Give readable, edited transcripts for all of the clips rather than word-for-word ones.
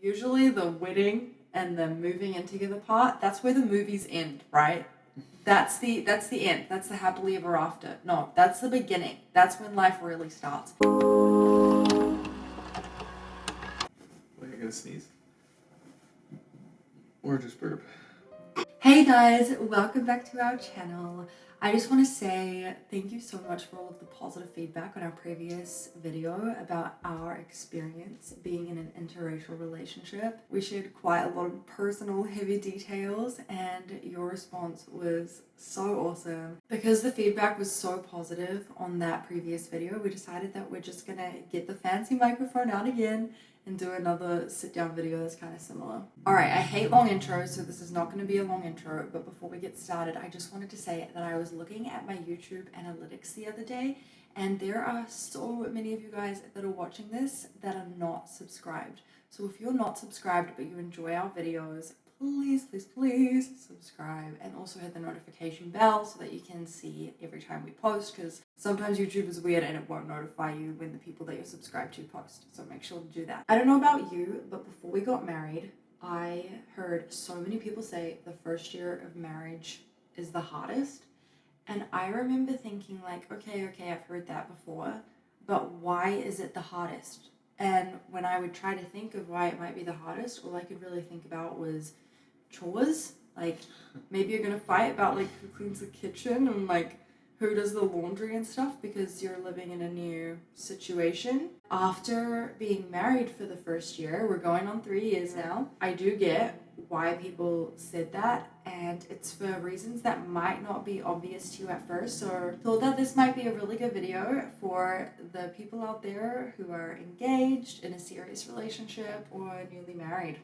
usually the wedding and the moving in together part, that's where the movies end, right? That's the end. That's the happily ever after. No, that's the beginning. That's when life really starts. Wait, I gotta sneeze. Or just burp. Hey guys, welcome back to our channel. I just want to say thank you so much for all of the positive feedback on our previous video about our experience being in an interracial relationship. We shared quite a lot of personal heavy details and your response was so awesome. Because the feedback was so positive on that previous video, we decided that we're just gonna get the fancy microphone out again and do another sit-down video that's kind of similar. Alright, I hate long intros, so this is not going to be a long intro, but before we get started, I just wanted to say that I was looking at my YouTube analytics the other day, and there are so many of you guys that are watching this that are not subscribed. So if you're not subscribed but you enjoy our videos, please subscribe and also hit the notification bell so that you can see every time we post, because sometimes YouTube is weird and it won't notify you when the people that you're subscribed to post, so make sure to do that. I don't know about you, but before we got married, I heard so many people say the first year of marriage is the hardest, and I remember thinking like, okay, I've heard that before, but why is it the hardest? And when I would try to think of why it might be the hardest, all I could really think about was chores. Like, maybe you're gonna fight about like who cleans the kitchen and like who does the laundry and stuff because you're living in a new situation. After being married for the first year, we're going on 3 years now, I do get why people said that, and it's for reasons that might not be obvious to you at first. So I thought that this might be a really good video for the people out there who are engaged, in a serious relationship, or newly married.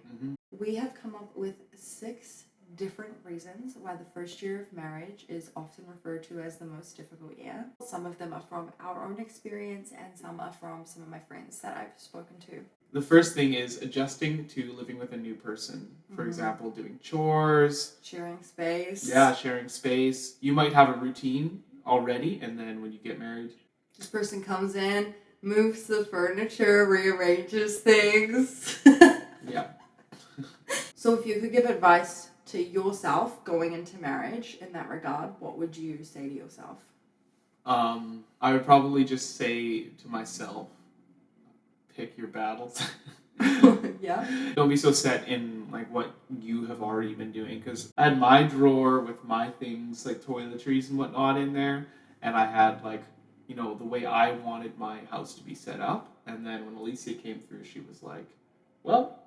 We have come up with 6 different reasons why the first year of marriage is often referred to as the most difficult year. Some of them are from our own experience and some are from some of my friends that I've spoken to. The first thing is adjusting to living with a new person. For example, doing chores. Sharing space. Yeah, sharing space. You might have a routine already, and then when you get married, this person comes in, moves the furniture, rearranges things. Yeah. So if you could give advice to yourself going into marriage in that regard, what would you say to yourself? I would probably just say to myself, pick your battles. Yeah. Don't be so set in like what you have already been doing, because I had my drawer with my things like toiletries and whatnot in there, and I had like, you know, the way I wanted my house to be set up, and then when Alicia came through, she was like, well,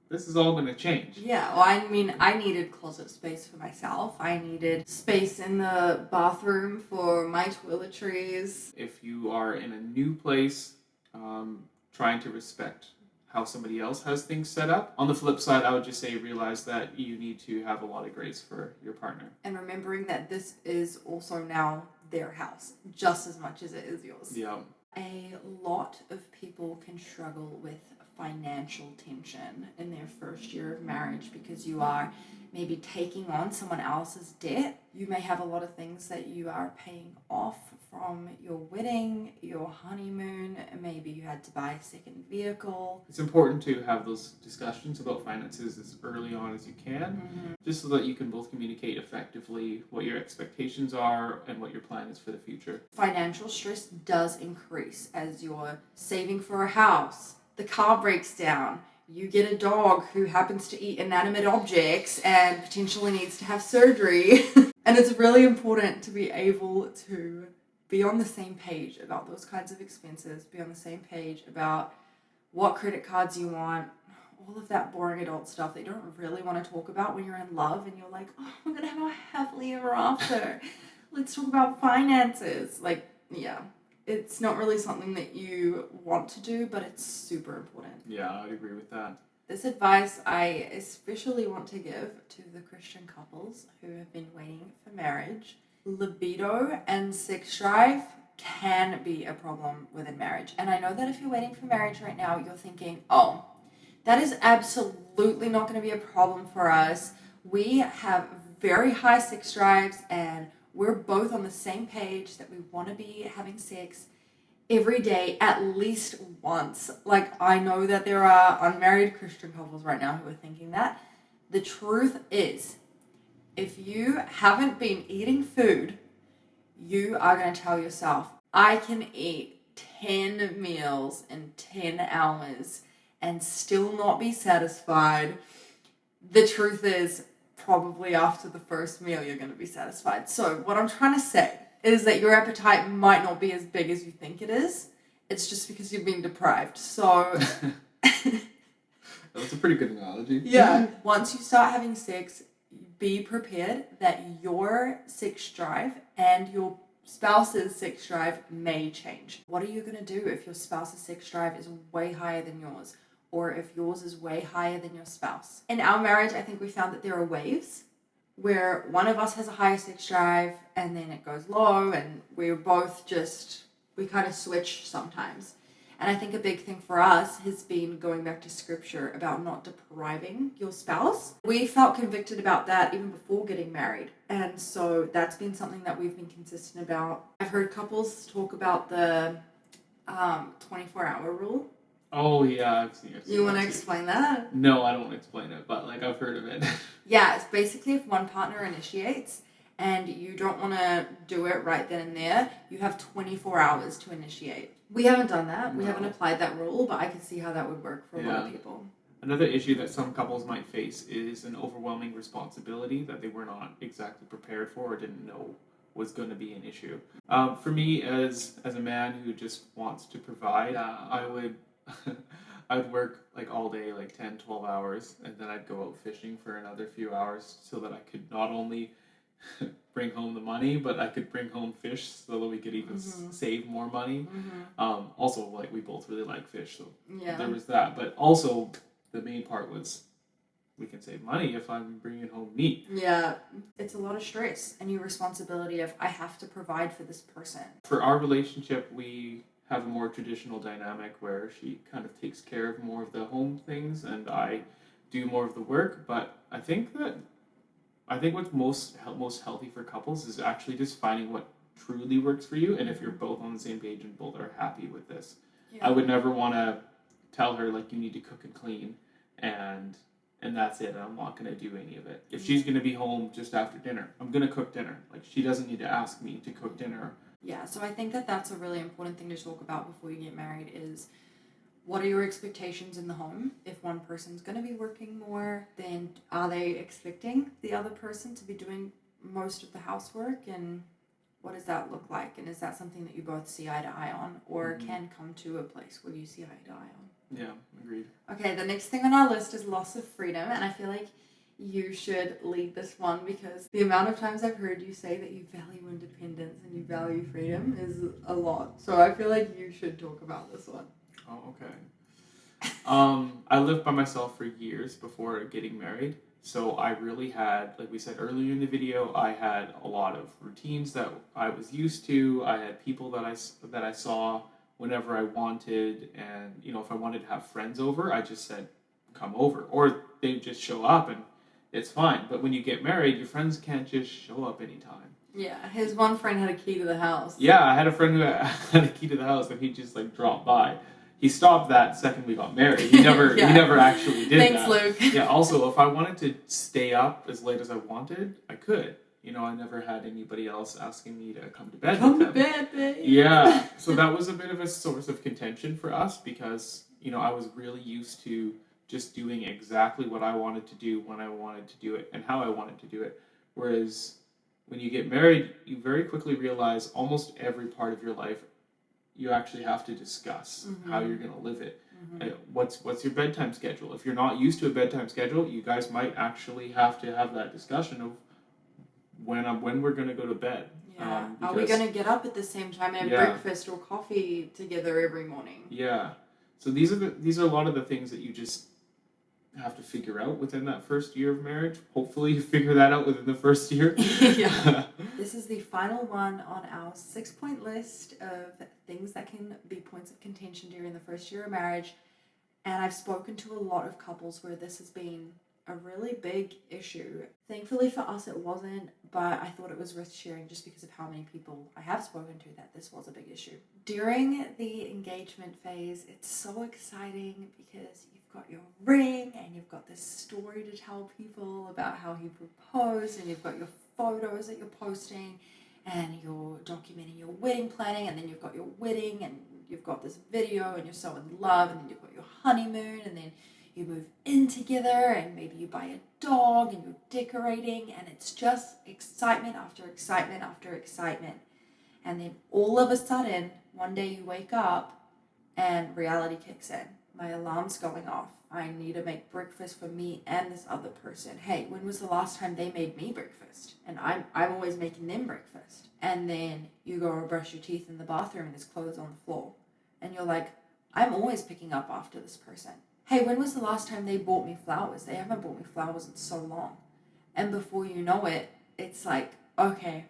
this is all going to change. Yeah, well, I mean, I needed closet space for myself. I needed space in the bathroom for my toiletries. If you are in a new place, trying to respect how somebody else has things set up. On the flip side, I would just say realize that you need to have a lot of grace for your partner. And remembering that this is also now their house, just as much as it is yours. Yeah. A lot of people can struggle with financial tension in their first year of marriage because you are maybe taking on someone else's debt. You may have a lot of things that you are paying off from your wedding, your honeymoon, maybe you had to buy a second vehicle. It's important to have those discussions about finances as early on as you can, just so that you can both communicate effectively what your expectations are and what your plan is for the future. Financial stress does increase as you're saving for a house, the car breaks down, you get a dog who happens to eat inanimate objects and potentially needs to have surgery. And it's really important to be able to be on the same page about those kinds of expenses, be on the same page about what credit cards you want, all of that boring adult stuff that you don't really want to talk about when you're in love and you're like, oh, we're going to have a happily ever after. Let's talk about finances. Like, yeah. It's not really something that you want to do, but it's super important. Yeah, I'd agree with that. This advice I especially want to give to the Christian couples who have been waiting for marriage. Libido and sex drive can be a problem within marriage. And I know that if you're waiting for marriage right now, you're thinking, oh, that is absolutely not going to be a problem for us. We have very high sex drives and we're both on the same page that we want to be having sex every day at least once. Like, I know that there are unmarried Christian couples right now who are thinking that. The truth is, if you haven't been eating food, you are going to tell yourself, I can eat 10 meals in 10 hours and still not be satisfied. The truth is, probably after the first meal, you're going to be satisfied. So, what I'm trying to say is that your appetite might not be as big as you think it is. It's just because you've been deprived. So, That's a pretty good analogy. yeah, once you start having sex, be prepared that your sex drive and your spouse's sex drive may change. What are you going to do if your spouse's sex drive is way higher than yours, or if yours is way higher than your spouse? In our marriage, I think we found that there are waves where one of us has a higher sex drive and then it goes low, and we're both we kind of switch sometimes. And I think a big thing for us has been going back to scripture about not depriving your spouse. We felt convicted about that even before getting married. And so that's been something that we've been consistent about. I've heard couples talk about the 24-hour rule. Oh, yeah, I've seen it. You want to explain that? No, I don't want to explain it, but like I've heard of it. Yeah, it's basically if one partner initiates and you don't want to do it right then and there, you have 24 hours to initiate. We haven't done that. We haven't applied that rule, but I can see how that would work for a lot of people. Another issue that some couples might face is an overwhelming responsibility that they were not exactly prepared for or didn't know was going to be an issue. For me, as a man who just wants to provide, I would I'd work like all day, like 10, 12 hours, and then I'd go out fishing for another few hours so that I could not only bring home the money, but I could bring home fish so that we could even save more money. Also, like, we both really like fish, so there was that. But also, the main part was we can save money if I'm bringing home meat. Yeah, it's a lot of stress and your responsibility of, I have to provide for this person. For our relationship, we have a more traditional dynamic where she kind of takes care of more of the home things and I do more of the work. But I think what's most healthy for couples is actually just finding what truly works for you, and if you're both on the same page and both are happy with this. I would never want to tell her, like, you need to cook and clean and that's it, I'm not going to do any of it. If she's going to be home just after dinner, I'm going to cook dinner. Like, she doesn't need to ask me to cook dinner. Yeah, so I think that that's a really important thing to talk about before you get married is, what are your expectations in the home? If one person's going to be working more, then are they expecting the other person to be doing most of the housework? And what does that look like? And is that something that you both see eye to eye on, or can come to a place where you see eye to eye on? Yeah, agreed. Okay, the next thing on our list is loss of freedom. And I feel like you should lead this one because the amount of times I've heard you say that you value independence and you value freedom is a lot. So I feel like you should talk about this one. Oh, okay. I lived by myself for years before getting married. So I really had, like we said earlier in the video, I had a lot of routines that I was used to. I had people that I saw whenever I wanted. And, you know, if I wanted to have friends over, I just said, come over. Or they'd just show up and it's fine. But when you get married, your friends can't just show up anytime. Yeah, his one friend had a key to the house. Yeah, I had a friend who had a key to the house and he just like dropped by. He stopped that second we got married. He never he never actually did that. Thanks, Luke. Yeah, also, if I wanted to stay up as late as I wanted, I could. You know, I never had anybody else asking me to come to bed with them. Come to bed, babe. Yeah, so that was a bit of a source of contention for us because, you know, I was really used to just doing exactly what I wanted to do when I wanted to do it and how I wanted to do it. Whereas when you get married, you very quickly realize almost every part of your life you actually have to discuss how you're going to live it. What's your bedtime schedule? If you're not used to a bedtime schedule, you guys might actually have to have that discussion of when we're going to go to bed. Yeah. Are we going to get up at the same time and have breakfast or coffee together every morning? Yeah. So these are a lot of the things that you just have to figure out within that first year of marriage. Hopefully you figure that out within the first year. Yeah. This is the final one on our 6-point list of things that can be points of contention during the first year of marriage. And I've spoken to a lot of couples where this has been a really big issue. Thankfully for us, it wasn't, but I thought it was worth sharing just because of how many people I have spoken to that this was a big issue. During the engagement phase, it's so exciting because you've got your ring and you've got this story to tell people about how he proposed, and you've got your photos that you're posting, and you're documenting your wedding planning, and then you've got your wedding, and you've got this video, and you're so in love, and then you've got your honeymoon, and then you move in together, and maybe you buy a dog and you're decorating, and it's just excitement after excitement after excitement. And then all of a sudden, one day you wake up and reality kicks in. My alarm's going off. I need to make breakfast for me and this other person. Hey, when was the last time they made me breakfast? And I'm always making them breakfast. And then you go brush your teeth in the bathroom and there's clothes on the floor. And you're like, I'm always picking up after this person. Hey, when was the last time they bought me flowers? They haven't bought me flowers in so long. And before you know it, it's like, okay,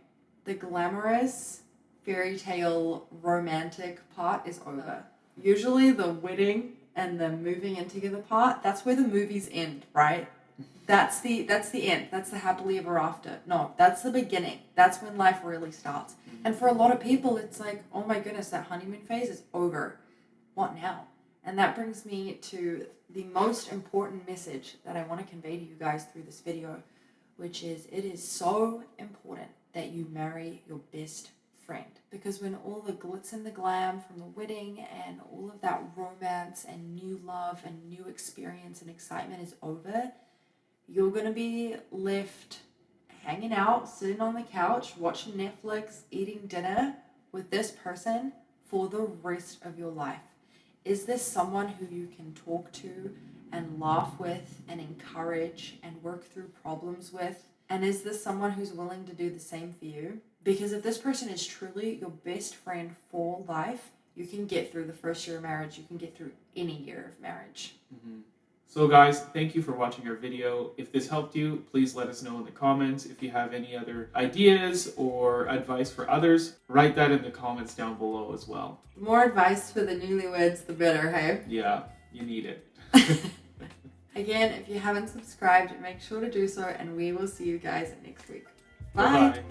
the glamorous fairy tale romantic part is over. Usually the wedding and the moving in together part, that's where the movies end, right? That's the end. That's the happily ever after. No, that's the beginning. That's when life really starts. And for a lot of people, it's like, oh my goodness, that honeymoon phase is over. What now? And that brings me to the most important message that I want to convey to you guys through this video, which is it is so important that you marry your best friend. Because when all the glitz and the glam from the wedding and all of that romance and new love and new experience and excitement is over, you're going to be left hanging out, sitting on the couch, watching Netflix, eating dinner with this person for the rest of your life. Is this someone who you can talk to and laugh with and encourage and work through problems with? And is this someone who's willing to do the same for you? Because if this person is truly your best friend for life, you can get through the first year of marriage. You can get through any year of marriage. Mm-hmm. So guys, thank you for watching our video. If this helped you, please let us know in the comments. If you have any other ideas or advice for others, write that in the comments down below as well. The more advice for the newlyweds, the better, hey? Yeah, you need it. Again, if you haven't subscribed, make sure to do so, and we will see you guys next week. Bye-bye.